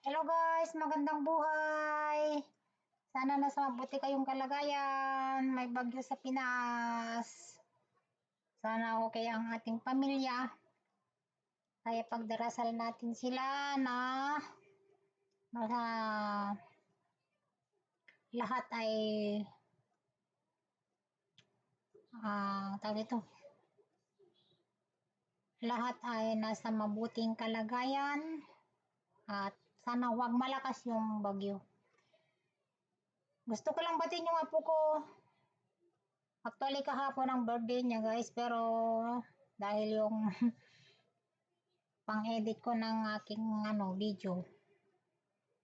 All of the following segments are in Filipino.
Hello guys, magandang buhay. Sana nasa mabuti kayong kalagayan. May bagyo sa Pinas. Sana okay ang ating pamilya. Kaya pagdarasal natin sila na lahat ay tawag ito. Lahat ay nasa mabuting kalagayan at sana huwag malakas yung bagyo. Gusto ko lang batiin yung apo ko. Actually kahapon ang birthday niya guys, pero dahil yung pang-edit ko ng aking video,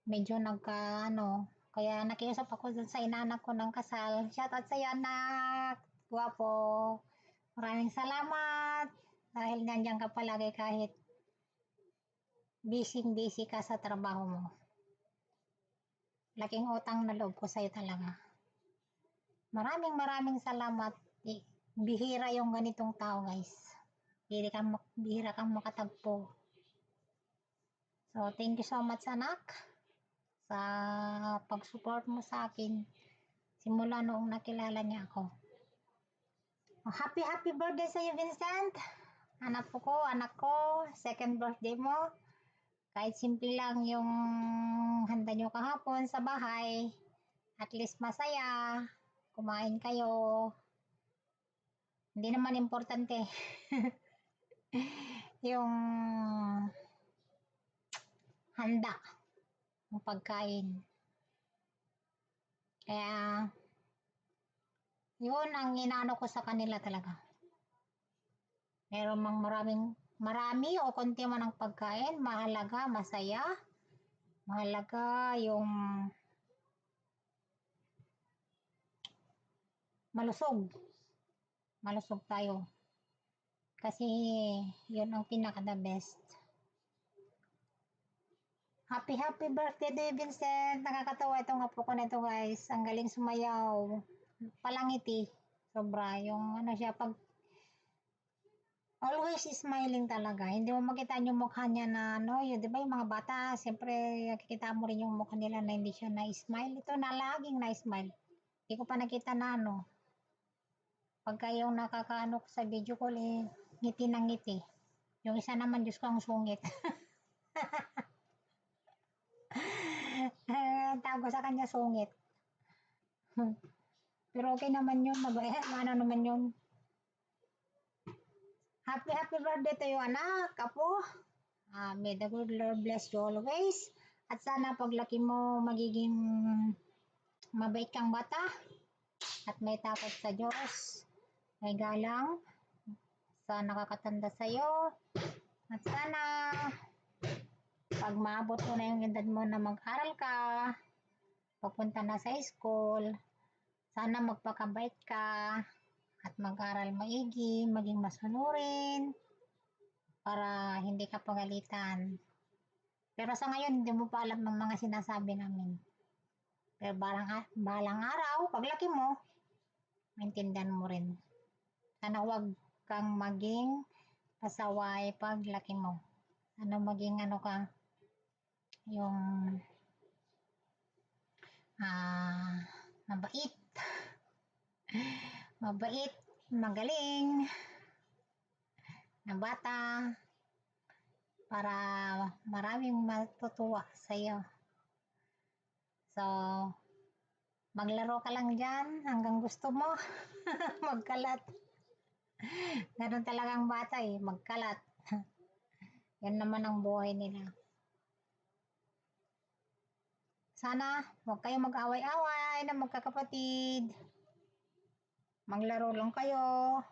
medyo kaya nakiusap ako dun sa inaanak ko ng kasal. Shoutout sa iyo anak, guwapo. Maraming salamat dahil nandiyan ka palagi kahit busy ka sa trabaho mo. Laking utang na loob ko sa iyo talaga. Maraming salamat. Bihira yung ganitong tao guys. Bihira kang makatagpo. So, thank you so much anak sa pag-support mo sa akin simula noong nakilala niya ako. Happy birthday sa iyo Vincent. Anak ko, second birthday mo. Kahit simple lang yung handa nyo kahapon sa bahay, at least masaya, kumain kayo. Hindi naman importante yung handa ng pagkain. Kaya yun ang inaano ko sa kanila talaga. Meron mang marami o konti man ang pagkain, mahalaga, masaya. Mahalaga yung malusog tayo. Kasi yun ang pinaka the best. Happy birthday to Vincent. Nakakatawa itong apo ko na ito guys. Ang galing sumayaw. Palangiti. Sobra. Yung siya always smiling talaga. Hindi mo makita yung mukha niya na yun, di ba yung mga bata, siyempre nakikita mo rin yung mukha nila na hindi siya na-smile. Ito na laging na-smile. Hindi ko pa nakita na pagka yung nakakaano ko sa video call ngiti ng ngiti. Yung isa naman, Diyos ko, ang sungit. Tawag ko sa kanya sungit. Pero okay naman yun, ano naman yun. Happy birthday to you anak, apo. May the good Lord bless you always. At sana paglaki mo magiging mabait kang bata at may takot sa Diyos. May galang sa nakakatanda sa iyo. At sana pag maabot mo na yung edad mo na mag-aral ka, papunta na sa school, sana magpakabait ka at mag-aral maigi, maging masunurin para hindi ka pagalitan. Pero sa ngayon, hindi mo pa alam ng mga sinasabi namin. Pero balang araw, paglaki mo, maintindihan mo rin. Sana huwag kang maging pasaway paglaki mo. Sana maging yung mabait, magaling, na bata, para maraming matutuwa sa iyo. So, maglaro ka lang dyan hanggang gusto mo magkalat. Ganun talagang bata magkalat. Yan naman ang buhay nila. Sana huwag kayong mag-away-away na magkakapatid. Maglaro lang kayo.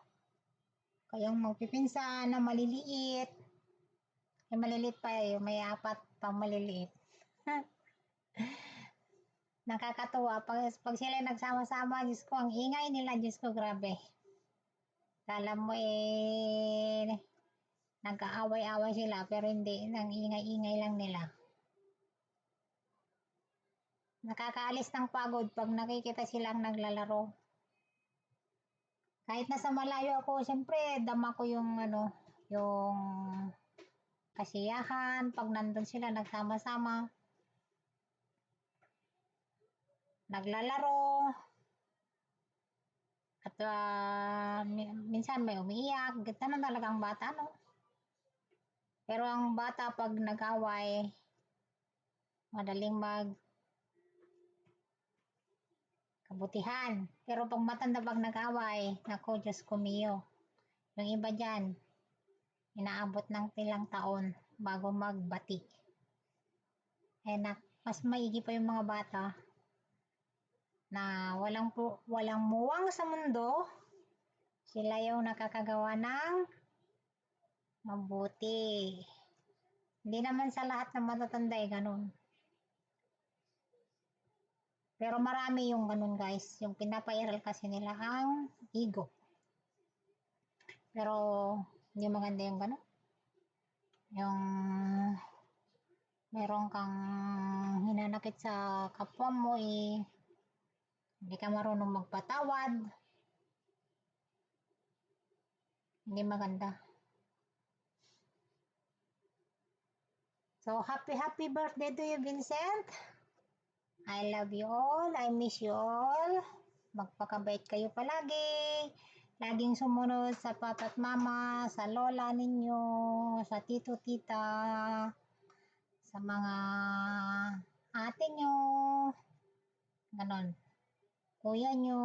Kayong magpipinsan na maliliit. Maliliit pa may 4 pang maliliit. Nakakatuwa. Pag sila nagsama-sama, Diyos ko, ang ingay nila, Diyos ko, grabe. Kala mo nagkaaway-away sila, pero hindi, ang ingay-ingay lang nila. Nakakaalis ng pagod pag nakikita silang naglalaro. Kahit nasa malayo ako, siyempre, dama ko yung yung kasiyahan, pag nandun sila, nagsama-sama. naglalaro, at minsan may umiiyak. Ganun talaga ang bata, no? Pero ang bata pag nag-away, madaling kabutihan. Pero pag matanda pag nag-away, nako, Diyos ko mio. Yung iba dyan, inaabot ng ilang taon bago magbati. Mas maigi pa yung mga bata na walang muwang sa mundo. Sila yung nakakagawa ng mabuti. Hindi naman sa lahat ng matatanda ganun. Pero marami yung ganun, guys. Yung pinapairal kasi nila ang ego. Pero hindi maganda yung ganun. Yung meron kang hinanakit sa kapwa mo, hindi ka marunong magpatawad. Hindi maganda. So, happy birthday to you, Vincent. I love you all. I miss you all. Magpakabait kayo palagi. Laging sumunod sa papa at mama, sa lola ninyo, sa tito, tita, sa mga ate nyo, ganon, kuya nyo,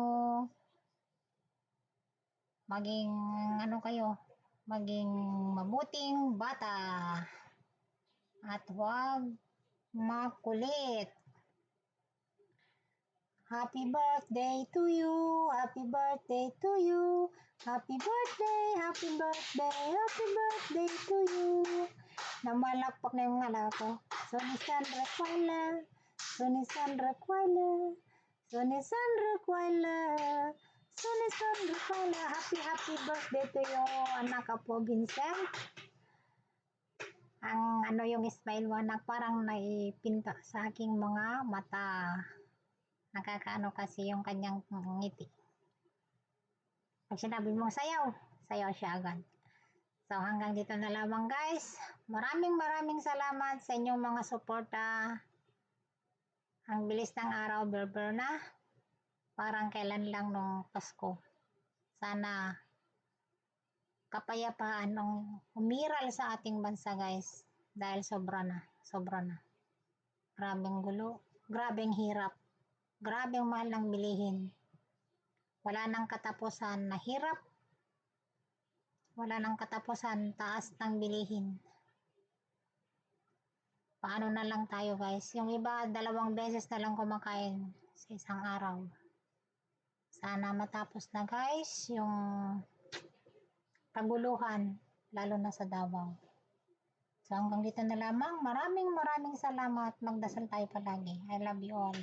maging maging mabuting bata at huwag makulit. Happy birthday to you, happy birthday to you, happy birthday, happy birthday, happy birthday to you. Namalakpak na yung ala ko. Sunny Sandra Kuala, Sunny Sandra Kuala, Sunny Sandra Kuala, Sunny Sandra Kuala. Happy birthday to you, anak ko, Vincent. Ang yung smile mo, anak, parang naipinta sa aking mga mata. Nakakaano kasi yung kanyang ngiti. Pag sinabi mong sayaw, sayaw siya agad. So hanggang dito na lamang, guys. Maraming salamat sa inyong mga suporta. Ang bilis ng araw, berber na. Parang kailan lang nung Pasko. Sana kapayapaan ang umiral sa ating bansa, guys. Dahil sobra na. Grabeng gulo, grabeng hirap. Grabe ang mahal ng bilihin. Wala nang katapusan na hirap. Wala nang katapusan taas ng bilihin. Paano na lang tayo, guys? Yung iba, 2 beses na lang kumakain sa isang araw. Sana matapos na, guys, yung kaguluhan, lalo na sa Davao. So hanggang dito na lamang. Maraming salamat. Magdasal tayo palagi. I love you all.